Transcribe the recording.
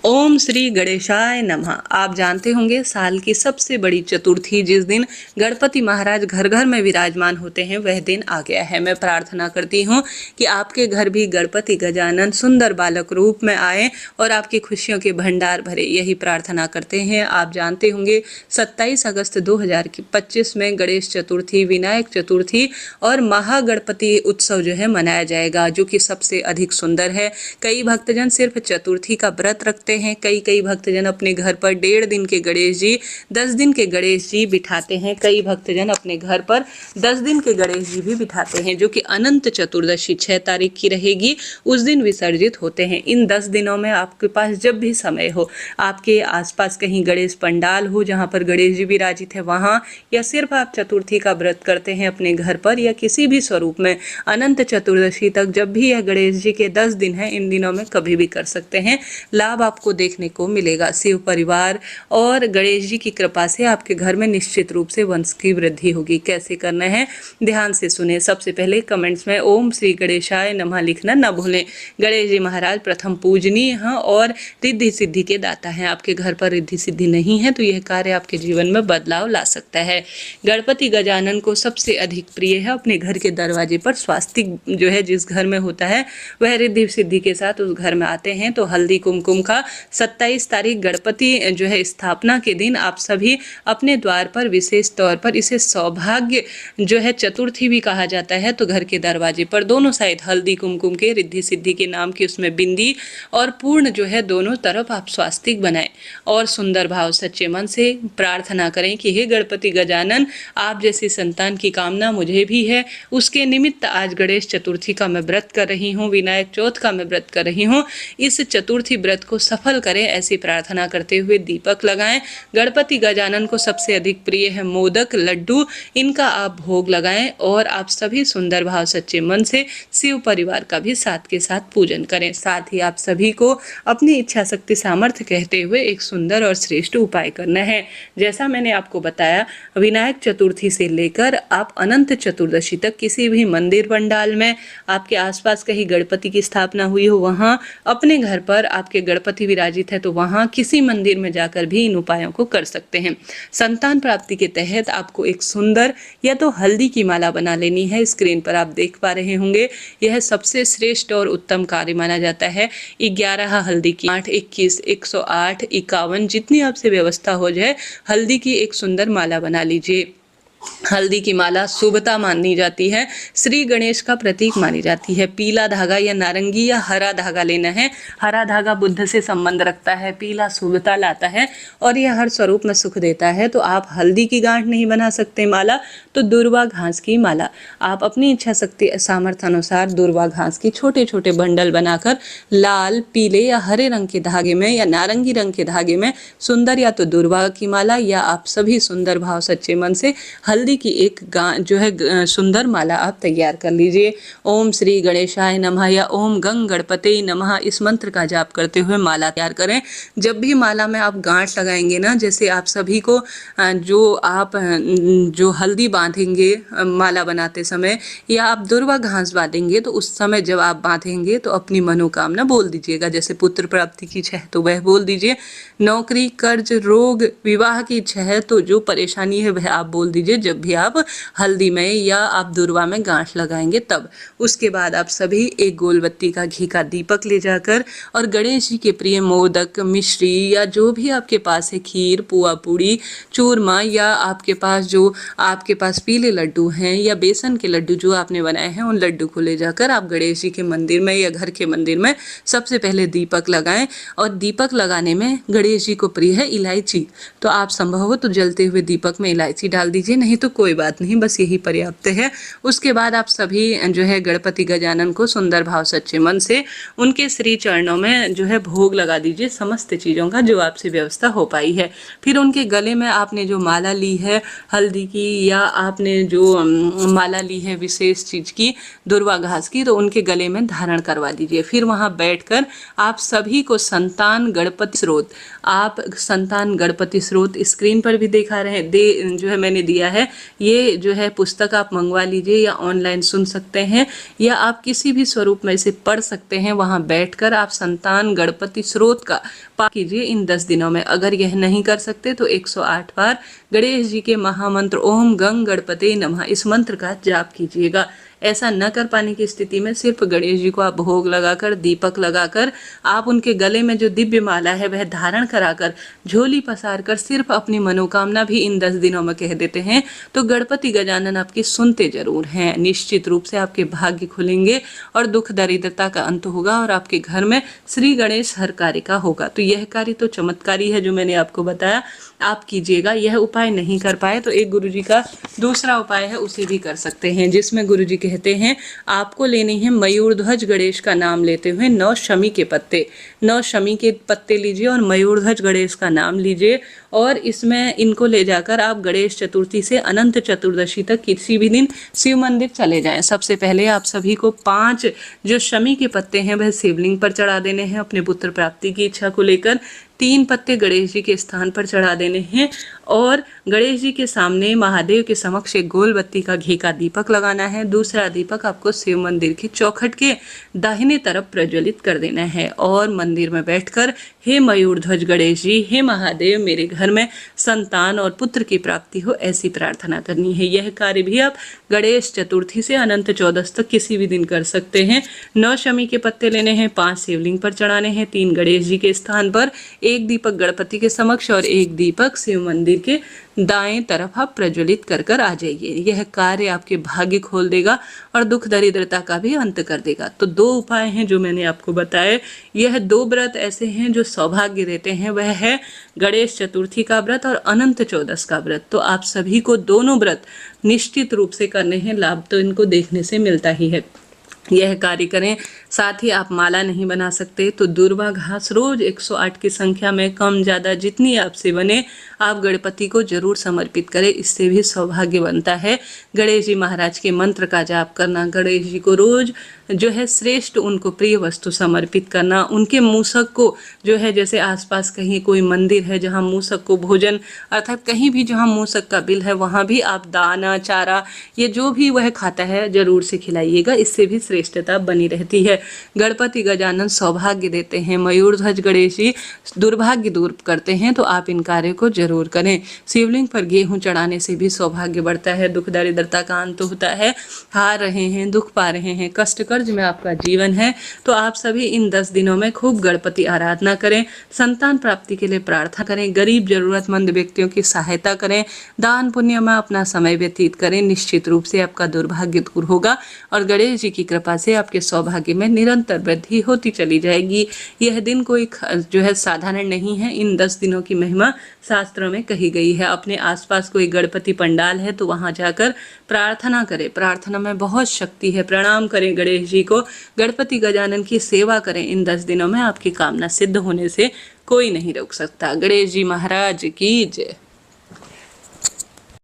ओम श्री गणेशाय नमः। आप जानते होंगे साल की सबसे बड़ी चतुर्थी जिस दिन गणपति महाराज घर घर में विराजमान होते हैं वह दिन आ गया है। मैं प्रार्थना करती हूँ कि आपके घर भी गणपति गजानन सुंदर बालक रूप में आए और आपकी खुशियों के भंडार भरे, यही प्रार्थना करते हैं। आप जानते होंगे 27 अगस्त 2025 में गणेश चतुर्थी, विनायक चतुर्थी और महागणपति उत्सव जो है मनाया जाएगा, जो कि सबसे अधिक सुंदर है। कई भक्तजन सिर्फ चतुर्थी का व्रत रखते हैं, कई भक्तजन अपने घर पर 1.5 दिन के गणेश जी, 10 दिन के गणेश जी बिठाते हैं। कई भक्तजन अपने घर पर 10 दिन के गणेश जी भी बिठाते हैं, जो कि अनंत चतुर्दशी 6 तारीख की रहेगी, उस दिन विसर्जित होते हैं। इन 10 दिनों में आपके पास जब भी समय हो, आपके आसपास कहीं गणेश पंडाल हो जहाँ पर गणेश जी विराजित है वहाँ, या सिर्फ आप चतुर्थी का व्रत करते हैं अपने घर पर या किसी भी स्वरूप में, अनंत चतुर्दशी तक जब भी यह गणेश जी के 10 दिन है, इन दिनों में कभी भी कर सकते हैं। लाभ आपको देखने को मिलेगा। शिव परिवार और गणेश जी की कृपा से आपके घर में निश्चित रूप से वंश की वृद्धि होगी। कैसे करना है ध्यान से सुने। सबसे पहले कमेंट्स में ओम श्री गणेशाय नमः लिखना न भूलें। गणेश जी महाराज प्रथम पूजनीय हैं और रिद्धि सिद्धि के दाता हैं। आपके घर पर रिद्धि सिद्धि नहीं है तो यह कार्य आपके जीवन में बदलाव ला सकता है। गणपति गजानन को सबसे अधिक प्रिय है अपने घर के दरवाजे पर स्वास्तिक जो है जिस घर में होता है वह रिद्धि सिद्धि के साथ उस घर में आते हैं। तो हल्दी कुमकुम का 27 तारीख गणपति जो है स्थापना के दिन आप सभी अपने द्वार पर, विशेष तौर पर इसे सौभाग्य जो है चतुर्थी भी कहा जाता है, तो घर के दरवाजे पर दोनों साइड हल्दी कुमकुम के रिद्धि सिद्धि के नाम की उसमें बिंदी और पूर्ण जो है दोनों तरफ आप स्वास्तिक बनाएं और सुंदर भाव सच्चे मन से प्रार्थना करें कि हे गणपति गजानन, आप जैसी संतान की कामना मुझे भी है, उसके निमित्त आज गणेश चतुर्थी का मैं व्रत कर रही हूँ, विनायक चौथ का मैं व्रत कर रही हूँ, इस चतुर्थी व्रत को सफल करें, ऐसी प्रार्थना करते हुए दीपक लगाएं। गणपति गजानन को सबसे अधिक प्रिय है मोदक, लड्डू, इनका आप भोग लगाएं और आप सभी सुंदर भाव सच्चे मन से शिव परिवार का भी साथ के साथ पूजन करें। साथ ही आप सभी को अपनी इच्छा शक्ति सामर्थ्य कहते हुए एक सुंदर और श्रेष्ठ उपाय करना है। जैसा मैंने आपको बताया, विनायक चतुर्थी से लेकर आप अनंत चतुर्दशी तक किसी भी मंदिर पंडाल में, आपके आसपास कहीं गणपति की स्थापना हुई हो वहाँ, अपने घर पर आपके गणपति विराजित है तो वहाँ किसी मंदिर में जाकर भी इन उपायों को कर सकते हैं। संतान प्राप्ति के तहत आपको एक सुंदर या तो हल्दी की माला बना लेनी है। स्क्रीन पर आप देख पा रहे होंगे, यह सबसे श्रेष्ठ और उत्तम कार्य माना जाता है। 11 हल्दी की 8, 21, 108, 51 जितनी आपसे व्यवस्था हो जाए, हल्दी की एक सुंदर माला बना लीजिए। हल्दी की माला शुभता मानी जाती है, श्री गणेश का प्रतीक मानी जाती है। पीला धागा या नारंगी या हरा धागा लेना है। हरा धागा बुद्ध से संबंध रखता है, पीला शुभता लाता है और यह हर स्वरूप में सुख देता है। तो आप हल्दी की गांठ नहीं बना सकते माला, तो दुर्वा घास की माला आप अपनी इच्छा शक्ति सामर्थ्य अनुसार दुर्वा घास की छोटे छोटे बंडल बनाकर लाल, पीले या हरे रंग के धागे में या नारंगी रंग के धागे में सुंदर या तो दुर्वा की माला या आप सभी सुंदर भाव सच्चे मन से हल्दी की एक जो है सुंदर माला आप तैयार कर लीजिए। ओम श्री गणेशाय नमः या ओम गंग गणपते नमः इस मंत्र का जाप करते हुए माला तैयार करें। जब भी माला में आप गांठ लगाएंगे ना, जैसे आप सभी को जो हल्दी बांधेंगे माला बनाते समय या आप दुर्वा घास बांधेंगे, तो उस समय जब आप बांधेंगे तो अपनी मनोकामना बोल दीजिएगा। जैसे पुत्र प्राप्ति की इच्छा है तो वह बोल दीजिए, नौकरी, कर्ज, रोग, विवाह की इच्छा है तो जो परेशानी है वह आप बोल दीजिए जब भी आप हल्दी में या आप दुर्वा में गांठ लगाएंगे तब। उसके बाद आप सभी एक गोल बत्ती का घी का दीपक ले जाकर और गणेश जी के प्रिय मोदक, मिश्री या जो भी आपके पास है, खीर, पुआ पूड़ी, चूरमा या आपके पास पीले लड्डू हैं या बेसन के लड्डू जो आपने बनाए हैं, उन लड्डू को ले जाकर आप गणेश जी के मंदिर में या घर के मंदिर में सबसे पहले दीपक लगाएं। और दीपक लगाने में गणेश जी को प्रिय है इलायची, तो आप संभव हो तो जलते हुए दीपक में इलायची डाल दीजिए, नहीं तो कोई बात नहीं, बस यही पर्याप्त है। उसके बाद आप सभी जो है गणपति गजानन को सुंदर भाव सच्चे मन से उनके श्री चरणों में जो है भोग लगा दीजिए समस्त चीज़ों का जो आपसे व्यवस्था हो पाई है। फिर उनके गले में आपने जो माला ली है हल्दी की या आपने जो माला ली है विशेष चीज़ की, दुर्वा घास की, तो उनके गले में धारण करवा दीजिए। फिर वहाँ बैठकर आप सभी को संतान गणपति स्रोत स्क्रीन पर भी दिखा रहे हैं, जो है मैंने दिया है, है। ये जो है पुस्तक आप मंगवा लीजिए या ऑनलाइन सुन सकते हैं या आप किसी भी स्वरूप में इसे पढ़ सकते हैं। वहाँ बैठकर आप संतान गणपति स्रोत का पाठ कीजिए इन 10 दिनों में। अगर यह नहीं कर सकते तो 108 बार गणेश जी के महामंत्र ओम गंग गणपते नमः इस मंत्र का जाप कीजिएगा। ऐसा न कर पाने की स्थिति में सिर्फ गणेश जी को आप भोग लगाकर, दीपक लगाकर, आप उनके गले में जो दिव्य माला है वह धारण कराकर, झोली पसार कर सिर्फ अपनी मनोकामना भी इन 10 दिनों में कह देते हैं तो गणपति गजानन आपकी सुनते जरूर हैं। निश्चित रूप से आपके भाग्य खुलेंगे और दुख दरिद्रता का अंत होगा और आपके घर में श्री गणेश हर कार्य का होगा। तो यह कार्य तो चमत्कारी है जो मैंने आपको बताया, आप कीजिएगा। यह उपाय नहीं कर पाए तो एक गुरुजी का दूसरा उपाय है, उसे भी कर सकते हैं, जिसमें गुरुजी कहते हैं आपको लेने हैं मयूरध्वज गणेश का नाम लेते हुए 9 शमी के पत्ते। 9 शमी के पत्ते लीजिए और मयूरध्वज गणेश का नाम लीजिए और इसमें इनको ले जाकर आप गणेश चतुर्थी से अनंत चतुर्दशी तक किसी भी दिन शिव मंदिर चले जाएं। सबसे पहले आप सभी को 5 जो शमी के पत्ते हैं वह शिवलिंग पर चढ़ा देने हैं अपने पुत्र प्राप्ति की इच्छा को लेकर। 3 पत्ते गणेश जी के स्थान पर चढ़ा देने हैं और गणेश जी के सामने महादेव के समक्ष एक गोल बत्ती का घी का दीपक लगाना है। दूसरा दीपक आपको शिव मंदिर की चौखट के दाहिने तरफ प्रज्वलित कर देना है और मंदिर में बैठकर हे मयूरध्वज गणेश जी, हे महादेव, मेरे घर में संतान और पुत्र की प्राप्ति हो, ऐसी प्रार्थना करनी है। यह कार्य भी आप गणेश चतुर्थी से अनंत चौदस तक किसी भी दिन कर सकते हैं। 9 शमी के पत्ते लेने हैं, 5 शिवलिंग पर चढ़ाने हैं, 3 गणेश जी के स्थान पर, 1 दीपक गणपति के समक्ष और 1 दीपक शिव मंदिर के दाएं तरफ आप प्रज्वलित कर कर आ जाइए। यह कार्य आपके भाग्य खोल देगा और दुख दरिद्रता का भी अंत कर देगा। तो 2 उपाय हैं जो मैंने आपको बताए। यह 2 व्रत ऐसे हैं जो सौभाग्य देते हैं, वह है गणेश चतुर्थी का व्रत और अनंत चौदस का व्रत। तो आप सभी को दोनों व्रत निश्चित रूप से करने हैं, लाभ तो इनको देखने से मिलता ही है। यह कार्य करें। साथ ही आप माला नहीं बना सकते तो दूर्वा घास रोज 108 की संख्या में कम ज़्यादा जितनी आपसे बने आप गणपति को जरूर समर्पित करें, इससे भी सौभाग्य बनता है। गणेश जी महाराज के मंत्र का जाप करना, गणेश जी को रोज जो है श्रेष्ठ उनको प्रिय वस्तु समर्पित करना, उनके मूसक को जो है जैसे आसपास कहीं कोई मंदिर है जहाँ मूसक को भोजन अर्थात कहीं भी जहाँ मूसक का बिल है वहाँ भी आप दाना चारा ये जो भी वह खाता है जरूर से खिलाइएगा, इससे भी श्रेष्ठता बनी रहती है। गणपति गजानन सौभाग्य देते हैं, मयूरध्वज गणेश जी दुर्भाग्य दूर करते हैं, तो आप इन कार्यों को जरूर करें। शिवलिंग पर गेहूं चढ़ाने से भी सौभाग्य बढ़ता है, दुख दरिद्रता का अंत होता है। हार रहे हैं, दुख पा रहे हैं, कष्ट कर्ज में आपका जीवन है तो आप सभी इन 10 दिनों में खूब गणपति आराधना करें, संतान प्राप्ति के लिए प्रार्थना करें, गरीब जरूरतमंद व्यक्तियों की सहायता करें, दान पुण्य में अपना समय व्यतीत करें। निश्चित रूप से आपका दुर्भाग्य दूर होगा और गणेश जी की कृपा से आपके सौभाग्य में निरंतर वृद्धि होती चली जाएगी। यह दिन कोई जो है साधारण नहीं है। इन 10 दिनों की महिमा शास्त्रों में कही गई है। अपने आसपास कोई गणपति पंडाल है तो वहां जाकर प्रार्थना करें, प्रार्थना में बहुत शक्ति है। प्रणाम करें गणेश जी को, गणपति गजानन की सेवा करें। इन 10 दिनों में आपकी कामना सिद्ध होने से कोई नहीं रोक सकता। गणेश जी महाराज की जय।